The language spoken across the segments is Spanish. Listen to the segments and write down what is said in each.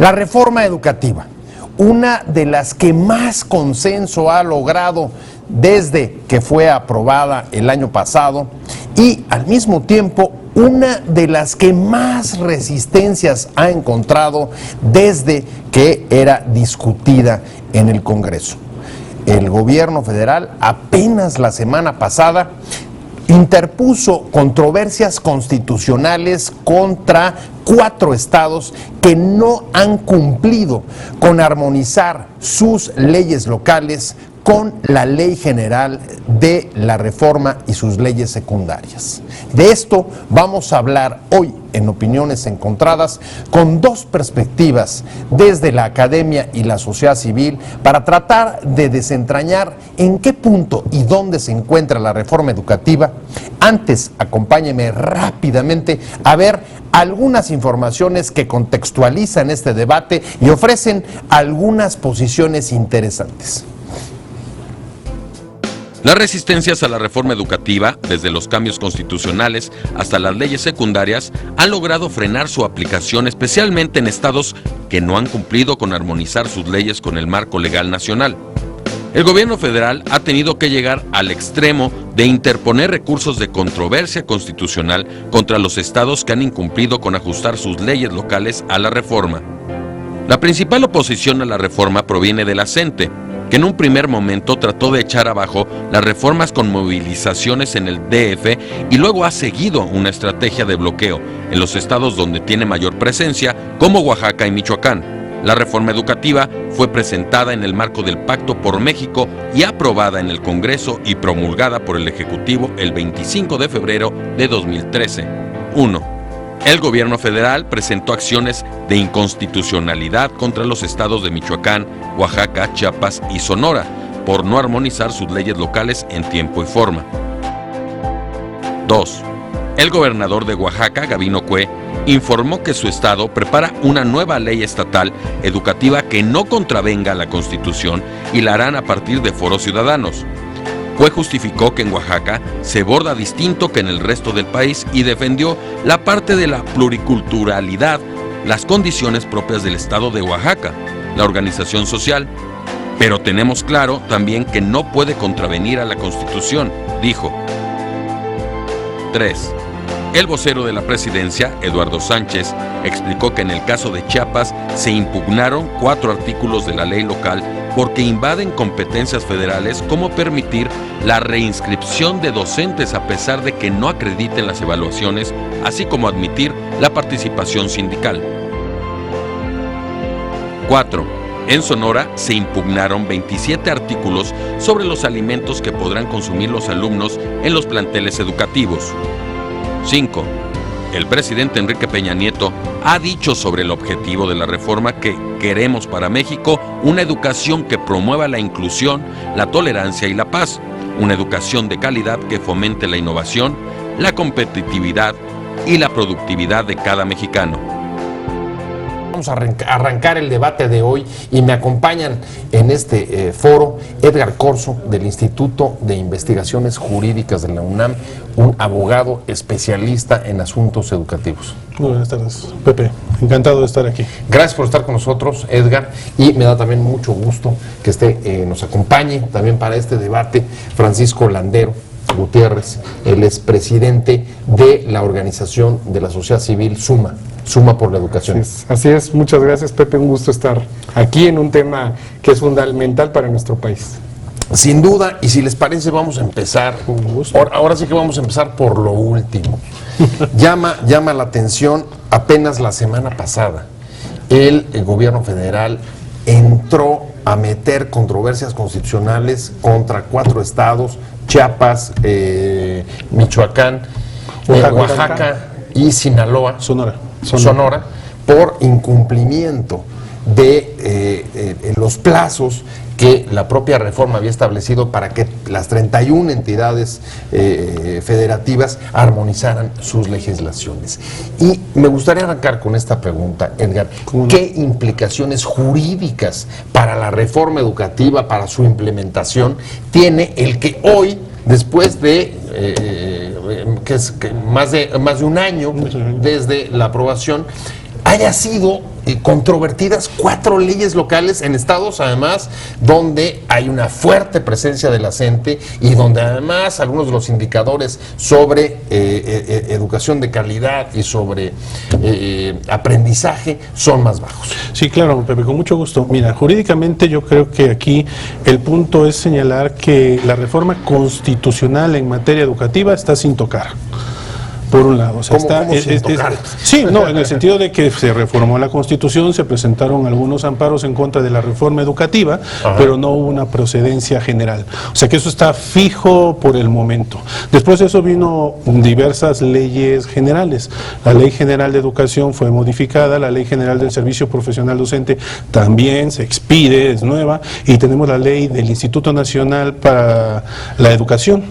La reforma educativa, una de las que más consenso ha logrado desde que fue aprobada el año pasado y al mismo tiempo una de las que más resistencias ha encontrado desde que era discutida en el Congreso. El gobierno federal apenas la semana pasada interpuso controversias constitucionales contra 4 estados que no han cumplido con armonizar sus leyes locales con la Ley General de la Reforma y sus leyes secundarias. De esto vamos a hablar hoy en Opiniones Encontradas con 2 perspectivas desde la academia y la sociedad civil para tratar de desentrañar en qué punto y dónde se encuentra la reforma educativa. Antes, acompáñeme rápidamente a ver algunas informaciones que contextualizan este debate y ofrecen algunas posiciones interesantes. Las resistencias a la reforma educativa, desde los cambios constitucionales hasta las leyes secundarias, han logrado frenar su aplicación, especialmente en estados que no han cumplido con armonizar sus leyes con el marco legal nacional. El gobierno federal ha tenido que llegar al extremo de interponer recursos de controversia constitucional contra los estados que han incumplido con ajustar sus leyes locales a la reforma. La principal oposición a la reforma proviene de la CENTE, que en un primer momento trató de echar abajo las reformas con movilizaciones en el DF y luego ha seguido una estrategia de bloqueo en los estados donde tiene mayor presencia, como Oaxaca y Michoacán. La reforma educativa fue presentada en el marco del Pacto por México y aprobada en el Congreso y promulgada por el Ejecutivo el 25 de febrero de 2013. 1. El gobierno federal presentó acciones de inconstitucionalidad contra los estados de Michoacán, Oaxaca, Chiapas y Sonora por no armonizar sus leyes locales en tiempo y forma. 2. El gobernador de Oaxaca, Gabino Cue, informó que su estado prepara una nueva ley estatal educativa que no contravenga la Constitución y la harán a partir de foros ciudadanos. Cue justificó que en Oaxaca se borda distinto que en el resto del país y defendió la parte de la pluriculturalidad, las condiciones propias del estado de Oaxaca, la organización social. Pero tenemos claro también que no puede contravenir a la Constitución, dijo. 3. El vocero de la presidencia, Eduardo Sánchez, explicó que en el caso de Chiapas se impugnaron 4 artículos de la ley local porque invaden competencias federales, como permitir la reinscripción de docentes a pesar de que no acrediten las evaluaciones, así como admitir la participación sindical. 4. En Sonora se impugnaron 27 artículos sobre los alimentos que podrán consumir los alumnos en los planteles educativos. 5. El presidente Enrique Peña Nieto ha dicho sobre el objetivo de la reforma que queremos para México una educación que promueva la inclusión, la tolerancia y la paz, una educación de calidad que fomente la innovación, la competitividad y la productividad de cada mexicano. Vamos a arrancar el debate de hoy y me acompañan en este foro Edgar Corzo del Instituto de Investigaciones Jurídicas de la UNAM, un abogado especialista en asuntos educativos. Muy buenas tardes, Pepe. Encantado de estar aquí. Gracias por estar con nosotros, Edgar, y me da también mucho gusto que nos acompañe también para este debate Francisco Landero Gutiérrez. Él es presidente de la organización de la sociedad civil Suma por la Educación. Así es, muchas gracias, Pepe, un gusto estar aquí en un tema que es fundamental para nuestro país. Sin duda, y si les parece vamos a empezar, ahora sí que vamos a empezar por lo último. Llama la atención, apenas la semana pasada, el gobierno federal entró a meter controversias constitucionales contra 4 estados, Chiapas, Michoacán, Oaxaca y Sinaloa. Sonora, por incumplimiento de los plazos que la propia reforma había establecido para que las 31 entidades federativas armonizaran sus legislaciones. Y me gustaría arrancar con esta pregunta, Edgar. ¿Qué implicaciones jurídicas para la reforma educativa, para su implementación, tiene el que hoy, después de más de un año desde la aprobación, haya sido controvertidas 4 leyes locales en estados, además, donde hay una fuerte presencia de la CENTE y donde además algunos de los indicadores sobre educación de calidad y sobre aprendizaje son más bajos. Sí, claro, Pepe, con mucho gusto. Mira, jurídicamente yo creo que aquí el punto es señalar que la reforma constitucional en materia educativa está sin tocar. Por un lado, o sea, ¿Cómo sin tocar? Sí, no, en el sentido de que se reformó la Constitución, se presentaron algunos amparos en contra de la reforma educativa, pero no hubo una procedencia general. O sea que eso está fijo por el momento. Después de eso vino diversas leyes generales. La Ley General de Educación fue modificada, la Ley General del Servicio Profesional Docente también se expide, es nueva, y tenemos la ley del Instituto Nacional para la Educación,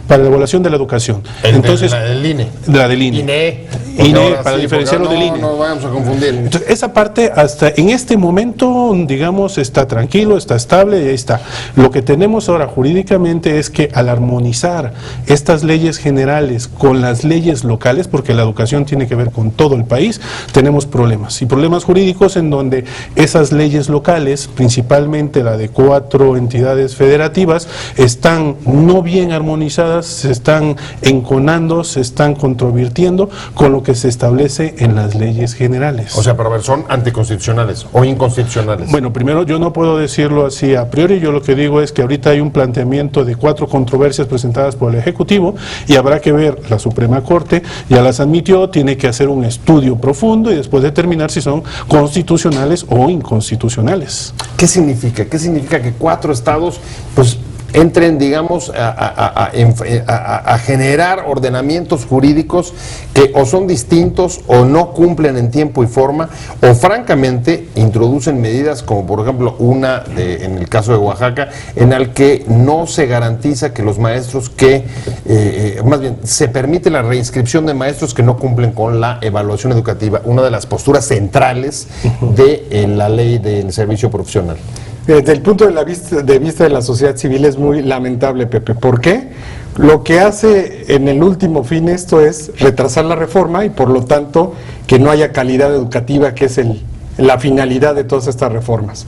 para la evaluación de la educación. Entonces, la del INE. La del INE. INE, para diferenciarlo del INE. No vamos a confundir. Entonces, esa parte hasta en este momento, digamos, está tranquilo, está estable y ahí está. Lo que tenemos ahora jurídicamente es que al armonizar estas leyes generales con las leyes locales, porque la educación tiene que ver con todo el país, tenemos problemas. Y problemas jurídicos en donde esas leyes locales, principalmente la de 4 entidades federativas, están no bien armonizadas, se están enconando, se están controvirtiendo con lo que se establece en las leyes generales. O sea, pero a ver, ¿son anticonstitucionales o inconstitucionales? Bueno, primero yo no puedo decirlo así a priori, yo lo que digo es que ahorita hay un planteamiento de 4 controversias presentadas por el Ejecutivo y habrá que ver, la Suprema Corte ya las admitió, tiene que hacer un estudio profundo y después determinar si son constitucionales o inconstitucionales. ¿Qué significa? ¿Qué significa que 4 estados, pues, entren, digamos, a generar ordenamientos jurídicos que o son distintos o no cumplen en tiempo y forma, o francamente introducen medidas como por ejemplo en el caso de Oaxaca, en el que no se garantiza que los maestros más bien, se permite la reinscripción de maestros que no cumplen con la evaluación educativa, una de las posturas centrales de la ley del servicio profesional? Desde el punto de vista de la sociedad civil es muy lamentable, Pepe. ¿Por qué? Lo que hace en el último fin esto es retrasar la reforma y por lo tanto que no haya calidad educativa, que es la finalidad de todas estas reformas.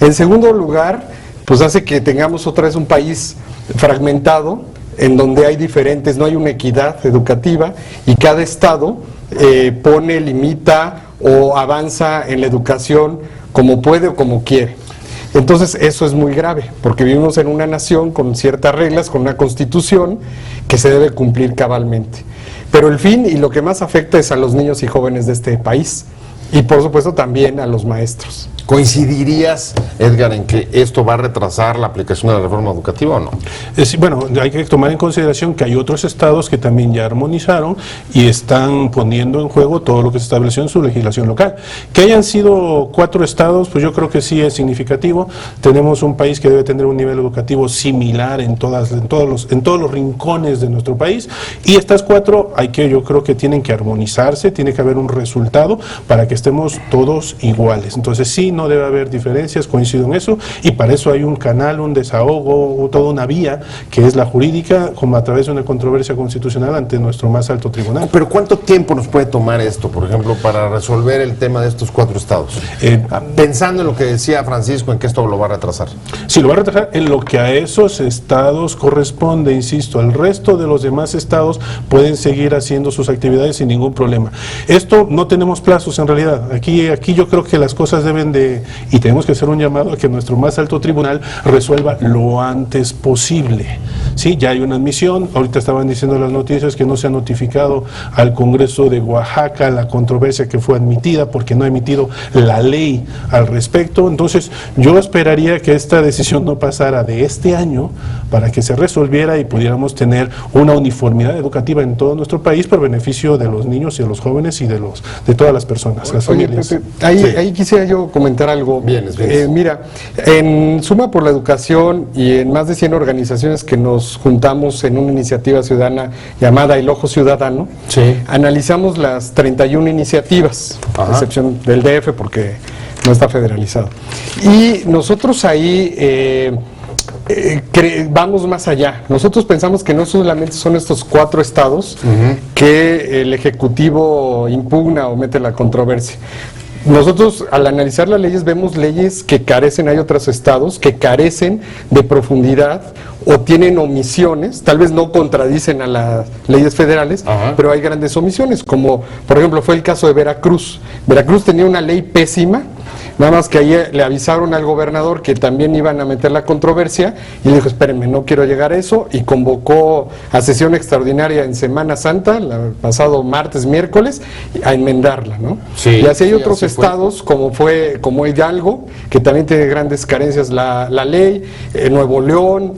En segundo lugar, pues hace que tengamos otra vez un país fragmentado, en donde hay diferentes, no hay una equidad educativa y cada estado pone, limita o avanza en la educación como puede o como quiere. Entonces eso es muy grave, porque vivimos en una nación con ciertas reglas, con una constitución que se debe cumplir cabalmente. Pero el fin y lo que más afecta es a los niños y jóvenes de este país y por supuesto también a los maestros. ¿Coincidirías, Edgar, en que esto va a retrasar la aplicación de la reforma educativa o no? Bueno, hay que tomar en consideración que hay otros estados que también ya armonizaron y están poniendo en juego todo lo que se estableció en su legislación local. Que hayan sido 4 estados, pues yo creo que sí es significativo. Tenemos un país que debe tener un nivel educativo similar en todos los rincones de nuestro país, y estas 4 yo creo que tienen que armonizarse, tiene que haber un resultado para que estemos todos iguales. Entonces sí, no debe haber diferencias, coincido en eso, y para eso hay un canal, un desahogo, toda una vía que es la jurídica, como a través de una controversia constitucional ante nuestro más alto tribunal. Pero ¿cuánto tiempo nos puede tomar esto, por ejemplo, para resolver el tema de estos 4 estados? Pensando en lo que decía Francisco, en que esto lo va a retrasar. Sí, lo va a retrasar en lo que a esos estados corresponde, insisto. El resto de los demás estados pueden seguir haciendo sus actividades sin ningún problema. Esto no tenemos plazos en realidad. Aquí yo creo que las cosas deben y tenemos que hacer un llamado a que nuestro más alto tribunal resuelva lo antes posible. Sí, ya hay una admisión, ahorita estaban diciendo las noticias que no se ha notificado al Congreso de Oaxaca la controversia que fue admitida porque no ha emitido la ley al respecto. Entonces yo esperaría que esta decisión no pasara de este año para que se resolviera y pudiéramos tener una uniformidad educativa en todo nuestro país por beneficio de los niños y de los jóvenes y de todas las personas, las familias. Pepe, ahí quisiera yo comentar algo. Vienes. Mira, en Suma por la Educación y en más de 100 organizaciones que nos juntamos en una iniciativa ciudadana llamada El Ojo Ciudadano, analizamos las 31 iniciativas, a excepción del DF porque no está federalizado. Y nosotros ahí vamos más allá. Nosotros pensamos que no solamente son estos 4 estados que el Ejecutivo impugna o mete la controversia. nosotros al analizar las leyes vemos leyes que carecen, hay otros estados que carecen de profundidad o tienen omisiones, tal vez no contradicen a las leyes federales, pero hay grandes omisiones, como por ejemplo fue el caso de Veracruz. Veracruz tenía una ley pésima, nada más que ahí le avisaron al gobernador que también iban a meter la controversia y le dijo, espérenme, no quiero llegar a eso, y convocó a sesión extraordinaria en Semana Santa, el pasado martes, miércoles, a enmendarla, ¿no? Sí, y así hay sí, otros así estados, como Hidalgo, que también tiene grandes carencias la ley, Nuevo León,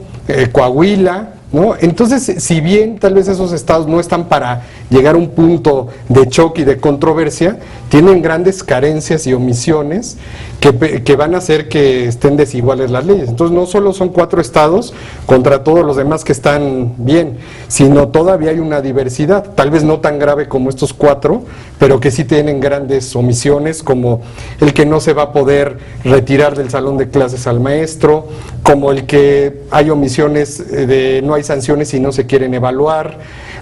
Coahuila, ¿no? Entonces, si bien tal vez esos estados no están para llegar a un punto de choque y de controversia, tienen grandes carencias y omisiones que van a hacer que estén desiguales las leyes. Entonces, no solo son 4 estados contra todos los demás que están bien, sino todavía hay una diversidad, tal vez no tan grave como estos 4, pero que sí tienen grandes omisiones, como el que no se va a poder retirar del salón de clases al maestro, como el que hay omisiones de no hay sanciones y no se quieren evaluar,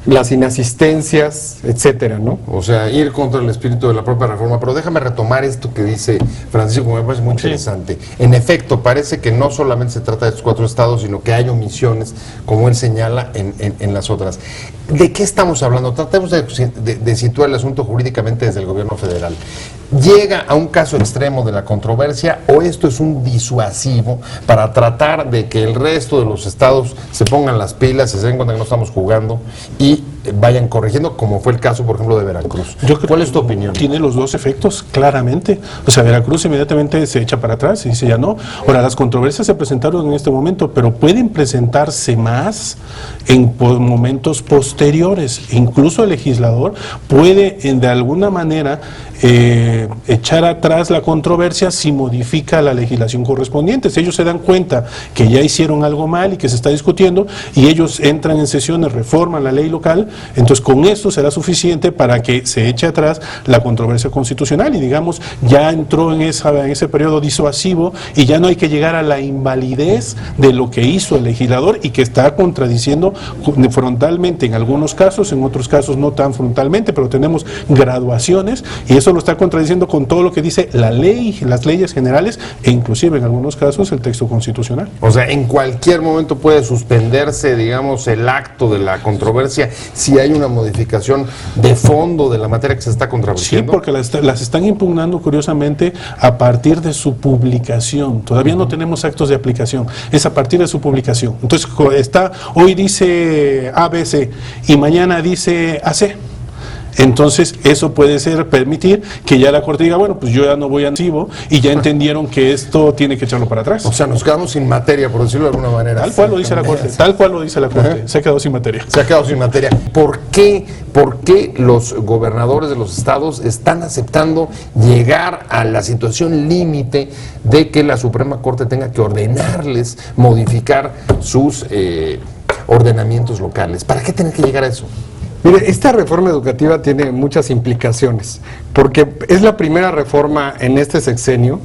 las inasistencias, etcétera, ¿no? O sea, ir contra el espíritu de la propia reforma. Pero déjame retomar esto que dice Francisco, me parece muy interesante. En efecto, parece que no solamente se trata de estos 4 estados, sino que hay omisiones, como él señala, en las otras. ¿De qué estamos hablando? Tratemos de situar el asunto jurídicamente desde el gobierno federal. ¿Llega a un caso extremo de la controversia o esto es un disuasivo para tratar de que el resto de los estados se pongan las pilas, se den cuenta que no estamos jugando y vayan corrigiendo, como fue el caso, por ejemplo, de Veracruz? ¿Cuál es tu opinión? Tiene los dos efectos, claramente. O sea, Veracruz inmediatamente se echa para atrás y dice ya no. Ahora, las controversias se presentaron en este momento, pero pueden presentarse más en momentos posteriores. Incluso el legislador puede, de alguna manera, echar atrás la controversia si modifica la legislación correspondiente. Si ellos se dan cuenta que ya hicieron algo mal y que se está discutiendo, y ellos entran en sesiones, reforman la ley local, entonces con esto será suficiente para que se eche atrás la controversia constitucional y digamos, ya entró en ese periodo disuasivo y ya no hay que llegar a la invalidez de lo que hizo el legislador y que está contradiciendo frontalmente en algunos casos, en otros casos no tan frontalmente, pero tenemos graduaciones y eso lo está contradiciendo con todo lo que dice la ley, las leyes generales e inclusive en algunos casos el texto constitucional. O sea, en cualquier momento puede suspenderse, digamos, el acto de la controversia si hay una modificación de fondo de la materia que se está controversiando. Sí, porque las están impugnando curiosamente a partir de su publicación. Todavía no tenemos actos de aplicación, es a partir de su publicación. Entonces, hoy dice ABC y mañana dice AC. Entonces, eso puede permitir que ya la Corte diga, bueno, pues yo ya no voy a recibo y ya entendieron que esto tiene que echarlo para atrás. O sea, nos quedamos sin materia, por decirlo de alguna manera. Tal cual lo dice la Corte, tal cual lo dice la Corte, se ha quedado sin materia. Se ha quedado sin materia. ¿Por qué los gobernadores de los estados están aceptando llegar a la situación límite de que la Suprema Corte tenga que ordenarles modificar sus ordenamientos locales? ¿Para qué tener que llegar a eso? Mire, esta reforma educativa tiene muchas implicaciones, porque es la primera reforma en este sexenio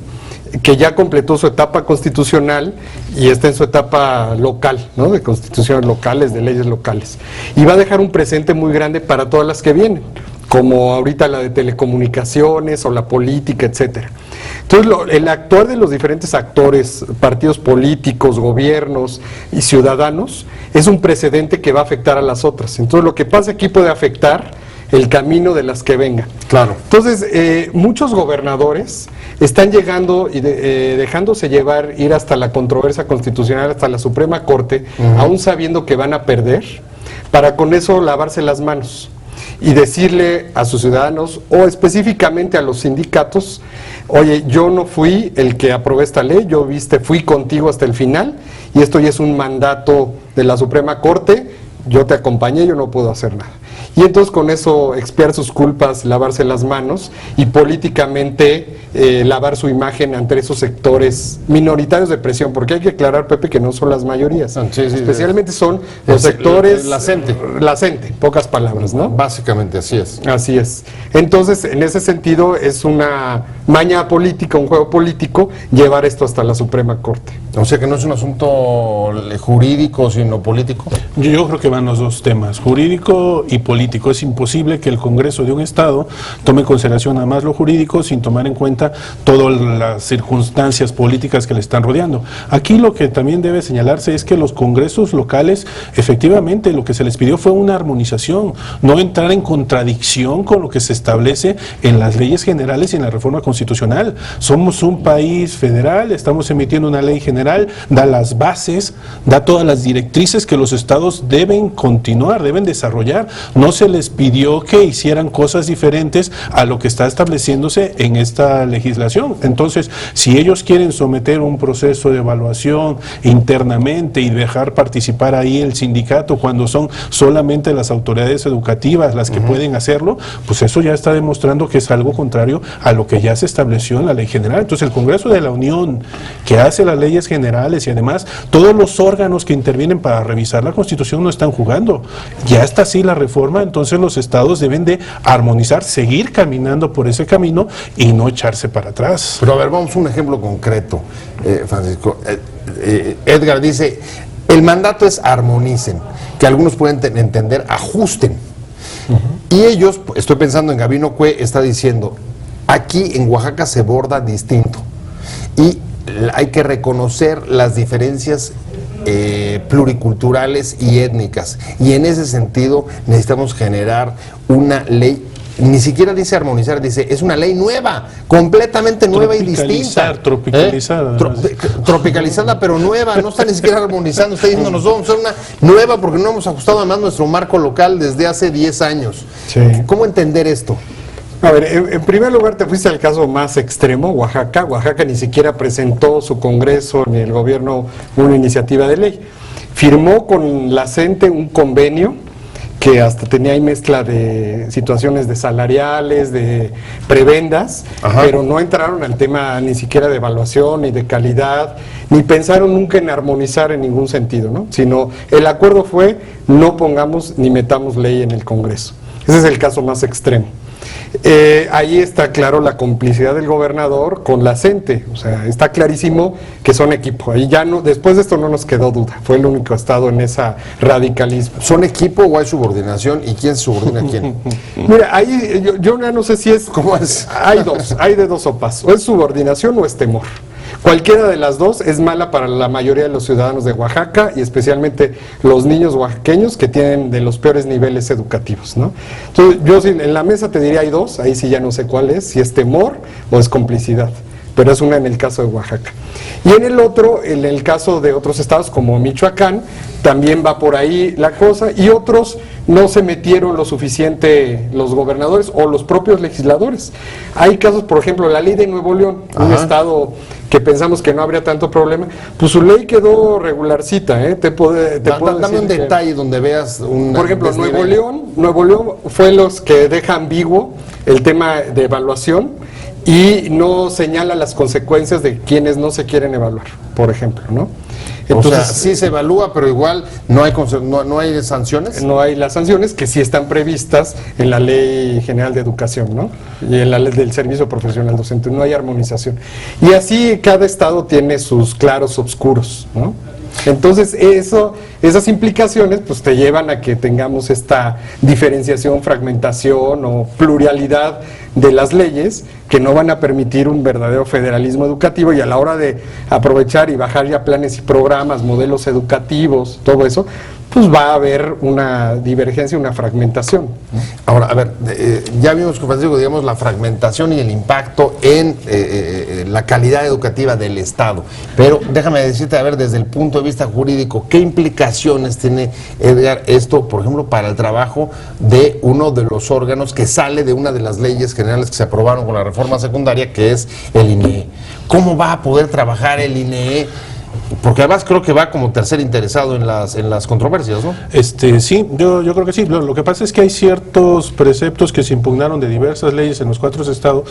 que ya completó su etapa constitucional y está en su etapa local, ¿no? De constituciones locales, de leyes locales. Y va a dejar un presente muy grande para todas las que vienen, como ahorita la de telecomunicaciones o la política, etcétera. Entonces, el actuar de los diferentes actores, partidos políticos, gobiernos y ciudadanos, es un precedente que va a afectar a las otras. Entonces, lo que pasa aquí puede afectar el camino de las que vengan. Claro. Entonces, muchos gobernadores están llegando y dejándose ir hasta la controversia constitucional, hasta la Suprema Corte, aún sabiendo que van a perder, para con eso lavarse las manos y decirle a sus ciudadanos o específicamente a los sindicatos, oye, yo no fui el que aprobé esta ley, yo fui contigo hasta el final y esto ya es un mandato de la Suprema Corte, yo te acompañé, yo no puedo hacer nada. Y entonces con eso expiar sus culpas, lavarse las manos y políticamente lavar su imagen ante esos sectores minoritarios de presión, porque hay que aclarar, Pepe, que no son las mayorías, especialmente son los sectores... La CENTE, pocas palabras, ¿no? Básicamente, así es. Así es. Entonces, en ese sentido, es una maña política, un juego político, llevar esto hasta la Suprema Corte. O sea que no es un asunto jurídico, sino político. Yo creo que van los dos temas, jurídico y político. Es imposible que el Congreso de un Estado tome en consideración nada más lo jurídico sin tomar en cuenta todas las circunstancias políticas que le están rodeando. Aquí lo que también debe señalarse es que los congresos locales, efectivamente, lo que se les pidió fue una armonización, no entrar en contradicción con lo que se establece en las leyes generales y en la reforma constitucional. Somos un país federal, estamos emitiendo una ley general, da las bases, da todas las directrices que los estados deben continuar, deben desarrollar. No se les pidió que hicieran cosas diferentes a lo que está estableciéndose en esta legislación. Entonces, si ellos quieren someter un proceso de evaluación internamente y dejar participar ahí el sindicato cuando son solamente las autoridades educativas las que pueden hacerlo, pues eso ya está demostrando que es algo contrario a lo que ya se estableció en la ley general. Entonces, el Congreso de la Unión, que hace las leyes generales y además todos los órganos que intervienen para revisar la Constitución no están jugando. Ya está así la reforma, entonces los estados deben de armonizar, seguir caminando por ese camino y no echarse para atrás. Pero a ver, vamos a un ejemplo concreto, Francisco. Edgar dice, el mandato es armonicen, que algunos pueden entender ajusten. Y ellos, estoy pensando en Gabino Cue, está diciendo, aquí en Oaxaca se borda distinto y hay que reconocer las diferencias pluriculturales y étnicas, y en ese sentido necesitamos generar una ley. Ni siquiera dice armonizar, dice, es una ley nueva, completamente nueva y distinta. Tropicalizada. Tropicalizada, pero nueva, no está ni siquiera armonizando, está diciendo, nos vamos a hacer una nueva porque no hemos ajustado además nuestro marco local desde hace 10 años. Sí. ¿Cómo entender esto? A ver, en primer lugar te fuiste al caso más extremo, Oaxaca. Oaxaca ni siquiera presentó su Congreso ni el gobierno una iniciativa de ley. Firmó con la CENTE un convenio que hasta tenía ahí mezcla de situaciones de salariales, de prebendas, pero no entraron al tema ni siquiera de evaluación, ni de calidad, ni pensaron nunca en armonizar en ningún sentido, ¿no? Sino el acuerdo fue no pongamos ni metamos ley en el Congreso. Ese es el caso más extremo. Ahí está claro la complicidad del gobernador con la CENTE, o sea, está clarísimo que son equipo. Ahí ya no, después de esto no nos quedó duda, fue el único estado en ese radicalismo. ¿Son equipo o hay subordinación? ¿Y quién se subordina a quién? Mira, ahí yo no sé si es... ¿Cómo es? Hay de dos sopas, o es subordinación o es temor. Cualquiera de las dos es mala para la mayoría de los ciudadanos de Oaxaca y especialmente los niños oaxaqueños que tienen de los peores niveles educativos, ¿no? Entonces, yo en la mesa te diría hay dos, ahí sí ya no sé cuál es, si es temor o es complicidad, pero es una en el caso de Oaxaca. Y en el otro, en el caso de otros estados como Michoacán, también va por ahí la cosa, y otros no se metieron lo suficiente los gobernadores o los propios legisladores. Hay casos, por ejemplo, la ley de Nuevo León, un estado que pensamos que no habría tanto problema, pues su ley quedó regularcita, ¿eh? Dame un detalle donde veas un... Por ejemplo, Nuevo León fue los que deja ambiguo el tema de evaluación y no señala las consecuencias de quienes no se quieren evaluar, por ejemplo, ¿no? Entonces, o sea, sí se evalúa, pero igual no hay sanciones. No hay las sanciones que sí están previstas en la Ley General de Educación, ¿no? Y en la Ley del Servicio Profesional Docente, no hay armonización. Y así cada estado tiene sus claros oscuros, ¿no? Entonces esas implicaciones pues te llevan a que tengamos esta diferenciación, fragmentación o pluralidad de las leyes que no van a permitir un verdadero federalismo educativo, y a la hora de aprovechar y bajar ya planes y programas, modelos educativos, todo eso, pues va a haber una divergencia, una fragmentación, ¿no? Ahora, a ver, ya vimos con Francisco, digamos, la fragmentación y el impacto en la calidad educativa del Estado, pero déjame decirte, a ver, desde el punto de vista jurídico, ¿qué implicaciones tiene, Edgar, esto, por ejemplo, para el trabajo de uno de los órganos que sale de una de las leyes generales que se aprobaron con la reforma secundaria, que es el INEE? ¿Cómo va a poder trabajar el INEE? Porque además creo que va como tercer interesado en las controversias, ¿no? Sí, yo creo que sí. Lo que pasa es que hay ciertos preceptos que se impugnaron de diversas leyes en los 4 estados,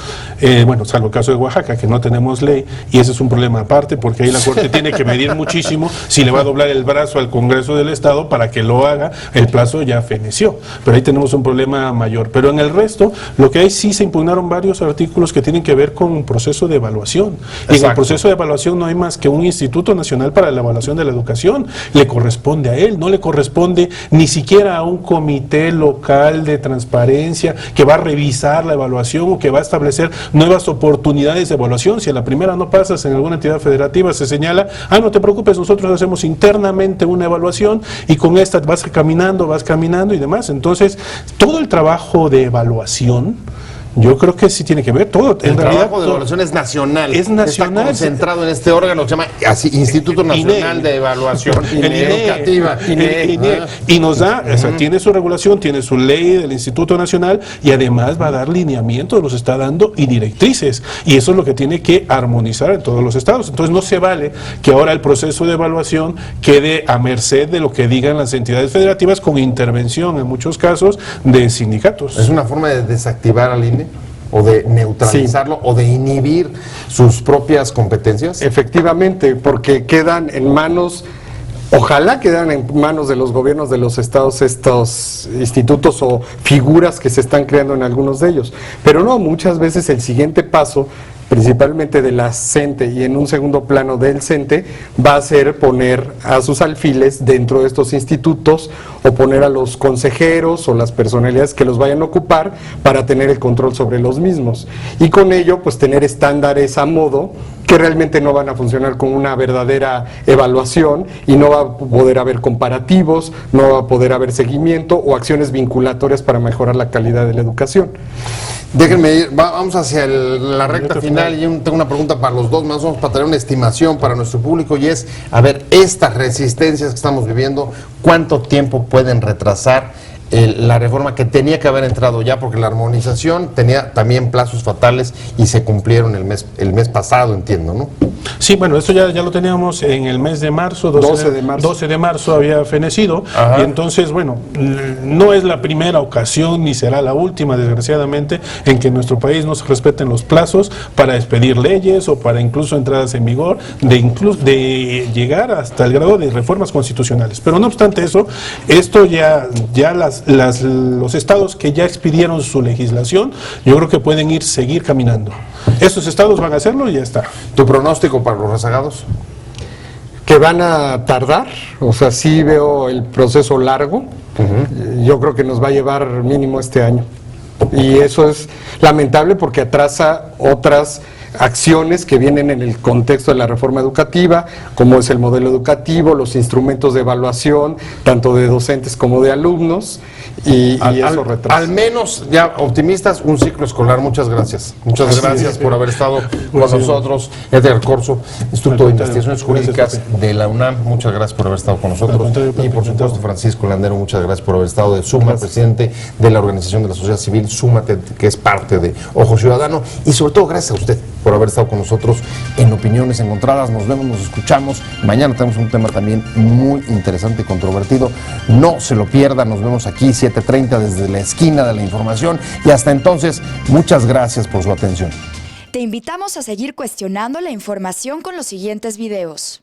bueno, salvo el caso de Oaxaca, que no tenemos ley, y ese es un problema aparte, porque ahí la Corte tiene que medir muchísimo si le va a doblar el brazo al Congreso del Estado para que lo haga. El plazo ya feneció, pero ahí tenemos un problema mayor. Pero en el resto, lo que hay sí se impugnaron varios artículos que tienen que ver con un proceso de evaluación. Y en el proceso de evaluación no hay más que un instituto Instituto Nacional para la Evaluación de la Educación, le corresponde a él, no le corresponde ni siquiera a un comité local de transparencia que va a revisar la evaluación o que va a establecer nuevas oportunidades de evaluación. Si a la primera no pasas en alguna entidad federativa, se señala, no te preocupes, nosotros hacemos internamente una evaluación y con esta vas caminando y demás. Entonces, todo el trabajo de evaluación, yo creo que sí tiene que ver todo. El trabajo de evaluación es nacional. Es nacional. Está concentrado en este órgano que se llama así, Instituto Nacional de Evaluación Educativa. Y nos da, o sea, tiene su regulación, tiene su ley del Instituto Nacional y además va a dar lineamientos, los está dando y directrices. Y eso es lo que tiene que armonizar en todos los estados. Entonces no se vale que ahora el proceso de evaluación quede a merced de lo que digan las entidades federativas con intervención en muchos casos de sindicatos. Es una forma de desactivar al INE, o de neutralizarlo, o de inhibir sus propias competencias. Efectivamente, porque quedan en manos, ojalá quedan en manos de los gobiernos de los estados estos institutos o figuras que se están creando en algunos de ellos. Pero no, muchas veces el siguiente paso, principalmente de la CENTE y en un segundo plano del CENTE, va a ser poner a sus alfiles dentro de estos institutos o poner a los consejeros o las personalidades que los vayan a ocupar para tener el control sobre los mismos. Y con ello, pues tener estándares a modo que realmente no van a funcionar con una verdadera evaluación y no va a poder haber comparativos, no va a poder haber seguimiento o acciones vinculatorias para mejorar la calidad de la educación. Déjenme ir, vamos hacia la recta final y yo tengo una pregunta para los dos, más o menos para tener una estimación para nuestro público, y es, a ver, estas resistencias que estamos viviendo, ¿cuánto tiempo pueden retrasar la reforma que tenía que haber entrado ya? Porque la armonización tenía también plazos fatales y se cumplieron el mes pasado, entiendo, ¿no? Sí, bueno, esto ya lo teníamos en el mes de marzo, 12 de marzo había fenecido. Ajá. Y entonces, bueno, no es la primera ocasión ni será la última, desgraciadamente, en que en nuestro país no se respeten los plazos para expedir leyes o para incluso entradas en vigor, de llegar hasta el grado de reformas constitucionales. Pero no obstante eso, esto ya los estados que ya expidieron su legislación, yo creo que pueden seguir caminando. Estos estados van a hacerlo y ya está. ¿Tu pronóstico para los rezagados? Que van a tardar, o sea, sí veo el proceso largo. Yo creo que nos va a llevar mínimo este año. Y eso es lamentable porque atrasa otras acciones que vienen en el contexto de la reforma educativa, como es el modelo educativo, los instrumentos de evaluación, tanto de docentes como de alumnos, y eso retrasa. Al menos, ya optimistas, un ciclo escolar. Muchas gracias. Muchas gracias por haber estado con nosotros. Edgar Corzo, Instituto de Investigaciones Jurídicas de la UNAM, muchas gracias por haber estado con nosotros. Y por supuesto, Francisco Landero, muchas gracias por haber estado de Suma, presidente de la Organización de la Sociedad Civil, Súmate, que es parte de Ojo Ciudadano. Y sobre todo, gracias a usted por haber estado con nosotros en Opiniones Encontradas. Nos vemos, nos escuchamos. Mañana tenemos un tema también muy interesante y controvertido. No se lo pierda. Nos vemos aquí 7:30 desde la esquina de la información. Y hasta entonces, muchas gracias por su atención. Te invitamos a seguir cuestionando la información con los siguientes videos.